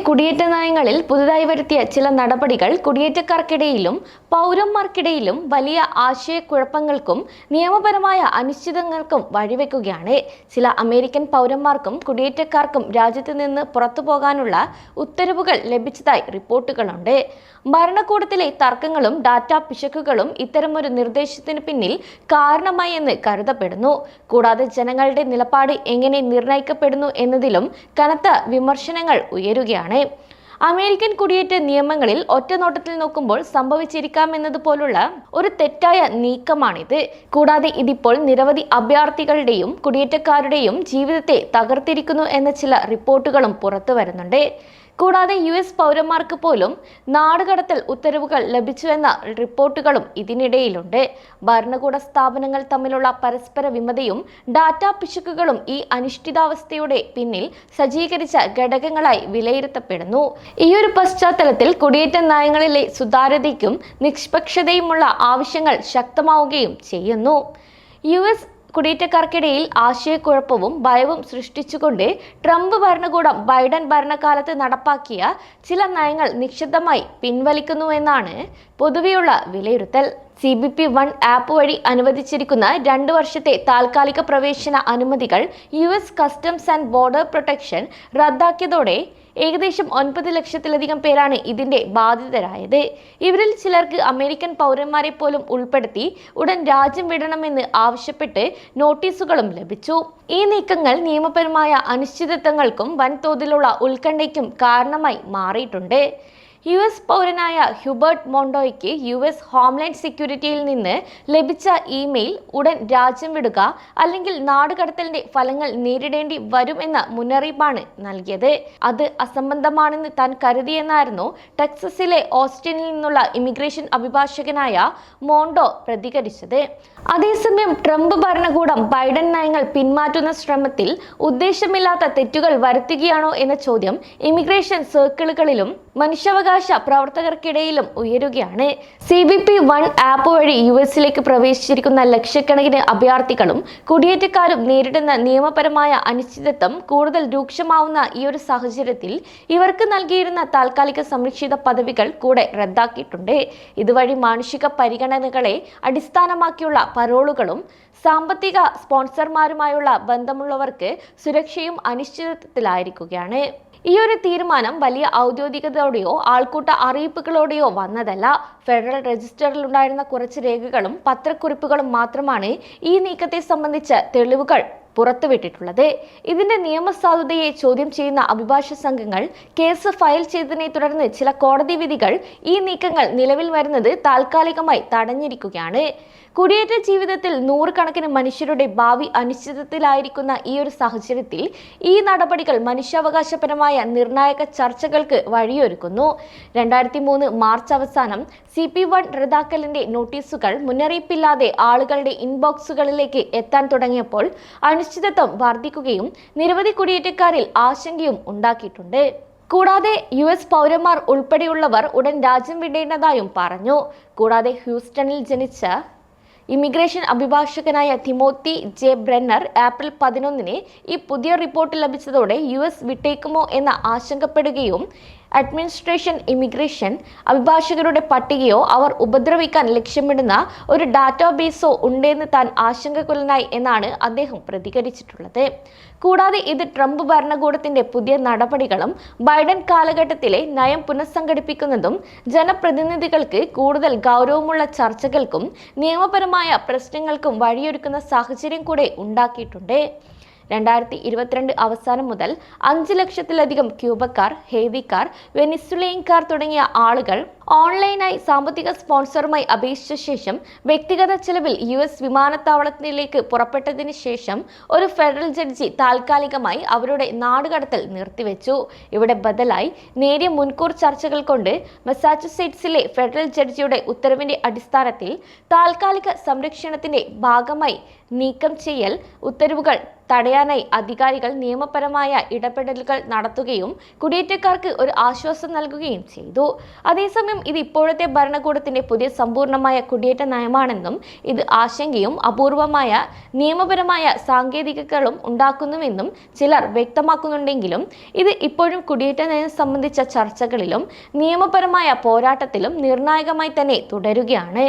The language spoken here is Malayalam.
കുടിയേറ്റ നയങ്ങളിൽ പുതുതായി വരുത്തിയ ചില നടപടികൾ കുടിയേറ്റക്കാർക്കിടയിലും പൗരന്മാർക്കിടയിലും വലിയ ആശയക്കുഴപ്പങ്ങൾക്കും നിയമപരമായ അനിശ്ചിതങ്ങൾക്കും വഴിവെക്കുകയാണ്. ചില അമേരിക്കൻ പൗരന്മാർക്കും കുടിയേറ്റക്കാർക്കും രാജ്യത്ത് നിന്ന് പുറത്തു പോകാനുള്ള ഉത്തരവുകൾ ലഭിച്ചതായി റിപ്പോർട്ടുകളുണ്ട്. ഭരണകൂടത്തിലെ തർക്കങ്ങളും ഡാറ്റ പിശകുകളും ഇത്തരമൊരു നിർദ്ദേശത്തിന് പിന്നിൽ കാരണമായി എന്ന് കരുതപ്പെടുന്നു. കൂടാതെ ജനങ്ങളുടെ നിലപാട് എങ്ങനെ നിർണ്ണയിക്കപ്പെടുന്നു എന്നതിലും കനത്ത വിമർശനങ്ങൾ ഉയരുകയാണ്. അമേരിക്കൻ കുടിയേറ്റ നിയമങ്ങളിൽ ഒറ്റനോട്ടത്തിൽ നോക്കുമ്പോൾ സംഭവിച്ചിരിക്കാമെന്നതുപോലുള്ള ഒരു തെറ്റായ നീക്കമാണിത്. കൂടാതെ ഇതിപ്പോൾ നിരവധി അഭയാർത്ഥികളുടെയും കുടിയേറ്റക്കാരുടെയും ജീവിതത്തെ തകർത്തിരിക്കുന്നു എന്ന ചില റിപ്പോർട്ടുകളും പുറത്തു വരുന്നുണ്ട്. കൂടാതെ US പൗരന്മാർക്ക് പോലും നാടുകടത്തൽ ഉത്തരവുകൾ ലഭിച്ചുവെന്ന റിപ്പോർട്ടുകളും ഇതിനിടയിലുണ്ട്. ഭരണകൂട സ്ഥാപനങ്ങൾ തമ്മിലുള്ള പരസ്പര വിമതയും ഡാറ്റ പിശകുകളും ഈ അനിശ്ചിതാവസ്ഥയുടെ പിന്നിൽ സജ്ജീകരിച്ച ഘടകങ്ങളായി വിലയിരുത്തപ്പെടുന്നു. ഈയൊരു പശ്ചാത്തലത്തിൽ കുടിയേറ്റ നയങ്ങളിലെ സുതാര്യതയ്ക്കും നിഷ്പക്ഷതയുമുള്ള ആവശ്യങ്ങൾ ശക്തമാവുകയും ചെയ്യുന്നു. US കുടിയേറ്റക്കാർക്കിടയിൽ ആശയക്കുഴപ്പവും ഭയവും സൃഷ്ടിച്ചുകൊണ്ട് ട്രംപ് ഭരണകൂടം ബൈഡൻ ഭരണകാലത്ത് നടപ്പാക്കിയ ചില നയങ്ങൾ നിശ്ചിതമായി പിൻവലിക്കുന്നുവെന്നാണ് പൊതുവെയുള്ള വിലയിരുത്തൽ. CBP-1 ആപ്പ് വഴി അനുവദിച്ചിരിക്കുന്ന 2 വർഷത്തെ താൽക്കാലിക പ്രവേശന അനുമതികൾ US customs and border protection റദ്ദാക്കിയതോടെ ഏകദേശം 9 ലക്ഷത്തിലധികം പേരാണ് ഇതിന്റെ ബാധിതരായത്. ഇവരിൽ ചിലർക്ക് അമേരിക്കൻ പൗരന്മാരെ പോലും ഉൾപ്പെടുത്തി ഉടൻ രാജ്യം വിടണമെന്ന് ആവശ്യപ്പെട്ട് നോട്ടീസുകളും ലഭിച്ചു. ഈ നീക്കങ്ങൾ നിയമപരമായ അനിശ്ചിതത്വങ്ങൾക്കും വൻതോതിലുള്ള ഉത്കണ്ഠയ്ക്കും കാരണമായി മാറിയിട്ടുണ്ട്. US പൗരനായ ഹ്യൂബർട്ട് മോണ്ടോയ്ക്ക് US ഹോംലാൻഡ് സെക്യൂരിറ്റിയിൽ നിന്ന് ലഭിച്ച ഇമെയിൽ ഉടൻ രാജ്യം വിടുക അല്ലെങ്കിൽ നാടുകടത്തലിന്റെ ഫലങ്ങൾ നേരിടേണ്ടി വരും എന്ന മുന്നറിയിപ്പാണ് നൽകിയത്. അത് അസംബന്ധമാണെന്ന് താൻ കരുതിയെന്നായിരുന്നു ടെക്സസിലെ ഓസ്റ്റിനിൽ നിന്നുള്ള ഇമിഗ്രേഷൻ അഭിഭാഷകനായ മോണ്ടോ പ്രതികരിച്ചത്. അതേസമയം ട്രംപ് ഭരണകൂടം ബൈഡൻ നയങ്ങൾ പിന്മാറ്റുന്ന ശ്രമത്തിൽ ഉദ്ദേശമില്ലാത്ത തെറ്റുകൾ വരുത്തുകയാണോ എന്ന ചോദ്യം ഇമിഗ്രേഷൻ സർക്കിളുകളിലും മനുഷ്യാവകാശ പ്രവർത്തകർക്കിടയിലും ഉയരുകയാണ്. CBP-1 ആപ്പ് വഴി US പ്രവേശിച്ചിരിക്കുന്ന ലക്ഷക്കണക്കിന് അഭയാർത്ഥികളും കുടിയേറ്റക്കാരും നേരിടുന്ന നിയമപരമായ അനിശ്ചിതത്വം കൂടുതൽ രൂക്ഷമാവുന്ന ഈ ഒരു സാഹചര്യത്തിൽ ഇവർക്ക് നൽകിയിരുന്ന താൽക്കാലിക സംരക്ഷിത പദവികൾ കൂടെ റദ്ദാക്കിയിട്ടുണ്ട്. ഇതുവഴി മാനുഷിക പരിഗണനകളെ അടിസ്ഥാനമാക്കിയുള്ള പരോളുകളും സാമ്പത്തിക സ്പോൺസർമാരുമായുള്ള ബന്ധമുള്ളവർക്ക് സുരക്ഷയും അനിശ്ചിതത്വത്തിലായിരിക്കുകയാണ്. ഈ ഒരു തീരുമാനം വലിയ ഔദ്യോഗികതയോടെയോ ആൾക്കൂട്ട അറിയിപ്പുകളോടെയോ വന്നതല്ല. ഫെഡറൽ രജിസ്റ്ററിൽ ഉണ്ടായിരുന്ന കുറച്ച് രേഖകളും പത്രക്കുറിപ്പുകളും മാത്രമാണ് ഈ നീക്കത്തെ സംബന്ധിച്ച തെളിവുകൾ പുറത്തുവിട്ടിട്ടുള്ളത്. ഇതിന്റെ നിയമസാധുതയെ ചോദ്യം ചെയ്യുന്ന അഭിഭാഷക സംഘങ്ങൾ കേസ് ഫയൽ ചെയ്തതിനെ തുടർന്ന് ചില കോടതി വിധികൾ ഈ നീക്കങ്ങൾ നിലവിൽ വരുന്നത് താൽക്കാലികമായി തടഞ്ഞിരിക്കുകയാണ്. കുടിയേറ്റ ജീവിതത്തിൽ നൂറുകണക്കിന് മനുഷ്യരുടെ ഭാവി അനിശ്ചിതത്വത്തിലായിരിക്കുന്ന ഈ ഒരു സാഹചര്യത്തിൽ ഈ നടപടികൾ മനുഷ്യാവകാശപരമായ നിർണായക ചർച്ചകൾക്ക് വഴിയൊരുക്കുന്നു. 2003 മാർച്ച് അവസാനം CBP-1 റദ്ദാക്കലിന്റെ നോട്ടീസുകൾ മുന്നറിയിപ്പില്ലാതെ ആളുകളുടെ ഇൻബോക്സുകളിലേക്ക് എത്താൻ തുടങ്ങിയപ്പോൾ അനിശ്ചിതത്വം വർദ്ധിക്കുകയും നിരവധി കുടിയേറ്റക്കാരിൽ ആശങ്കയും ഉണ്ടാക്കിയിട്ടുണ്ട്. കൂടാതെ US പൗരന്മാർ ഉൾപ്പെടെയുള്ളവർ ഉടൻ രാജ്യം വിടേണ്ടതായും പറഞ്ഞു. കൂടാതെ ഹ്യൂസ്റ്റണിൽ ജനിച്ച ഇമിഗ്രേഷൻ അഭിഭാഷകനായ തിമോത്തി J. ബ്രെന്നർ ഏപ്രിൽ 11 ഈ പുതിയ റിപ്പോർട്ട് ലഭിച്ചതോടെ US വിട്ടേക്കുമോ എന്ന ആശങ്കപ്പെടുകയും അഡ്മിനിസ്ട്രേഷൻ ഇമിഗ്രേഷൻ അഭിഭാഷകരുടെ പട്ടികയോ അവർ ഉപദ്രവിക്കാൻ ലക്ഷ്യമിടുന്ന ഒരു ഡാറ്റാബേസോ ഉണ്ടെന്ന് താൻ ആശങ്കകുലനായി എന്നാണ് അദ്ദേഹം പ്രതികരിച്ചിട്ടുള്ളത്. കൂടാതെ ഇത് ട്രംപ് ഭരണകൂടത്തിന്റെ പുതിയ നടപടികളും ബൈഡൻ കാലഘട്ടത്തിലെ നയം പുനഃസംഘടിപ്പിക്കുന്നതും ജനപ്രതിനിധികൾക്ക് കൂടുതൽ ഗൗരവമുള്ള ചർച്ചകൾക്കും നിയമപരമായ പ്രശ്നങ്ങൾക്കും വഴിയൊരുക്കുന്ന സാഹചര്യം കൂടെ ഉണ്ടാക്കിയിട്ടുണ്ട്. 2022 അവസാനം മുതൽ 5 ലക്ഷത്തിലധികം ക്യൂബക്കാർ, ഹെയ്തിക്കാർ, വെനിസ്വലൻകാർ തുടങ്ങിയ ആളുകൾ ഓൺലൈനായി സാമ്പത്തിക സ്പോൺസറുമായി അപേക്ഷിച്ച ശേഷം വ്യക്തിഗത ചെലവിൽ US വിമാനത്താവളത്തിലേക്ക് പുറപ്പെട്ടതിന് ശേഷം ഒരു ഫെഡറൽ ജഡ്ജി താൽക്കാലികമായി അവരുടെ നാടുകടത്തൽ നിർത്തിവെച്ചു. ഇവിടെ ബദലായി നേരിയ മുൻകൂർ ചർച്ചകൾ കൊണ്ട് മസാച്യുസെറ്റ്സിലെ ഫെഡറൽ ജഡ്ജിയുടെ ഉത്തരവിന്റെ അടിസ്ഥാനത്തിൽ താൽക്കാലിക സംരക്ഷണത്തിന്റെ ഭാഗമായി നീക്കം ചെയ്യൽ ഉത്തരവുകൾ തടയാനായി അധികാരികൾ നിയമപരമായ ഇടപെടലുകൾ നടത്തുകയും കുടിയേറ്റക്കാർക്ക് ഒരു ആശ്വാസം നൽകുകയും ചെയ്തു. അതേസമയം അതേസമയം ഇത് ഇപ്പോഴത്തെ ഭരണകൂടത്തിന്റെ പുതിയ സമ്പൂർണ്ണമായ കുടിയേറ്റ നയമാണെന്നും ഇത് ആശങ്കയും അപൂർവമായ നിയമപരമായ സാങ്കേതികതകളും ഉണ്ടാക്കുന്നുവെന്നും ചിലർ വ്യക്തമാക്കുന്നുണ്ടെങ്കിലും ഇത് ഇപ്പോഴും കുടിയേറ്റ നയം സംബന്ധിച്ച ചർച്ചകളിലും നിയമപരമായ പോരാട്ടത്തിലും നിർണായകമായി തന്നെ തുടരുകയാണ്.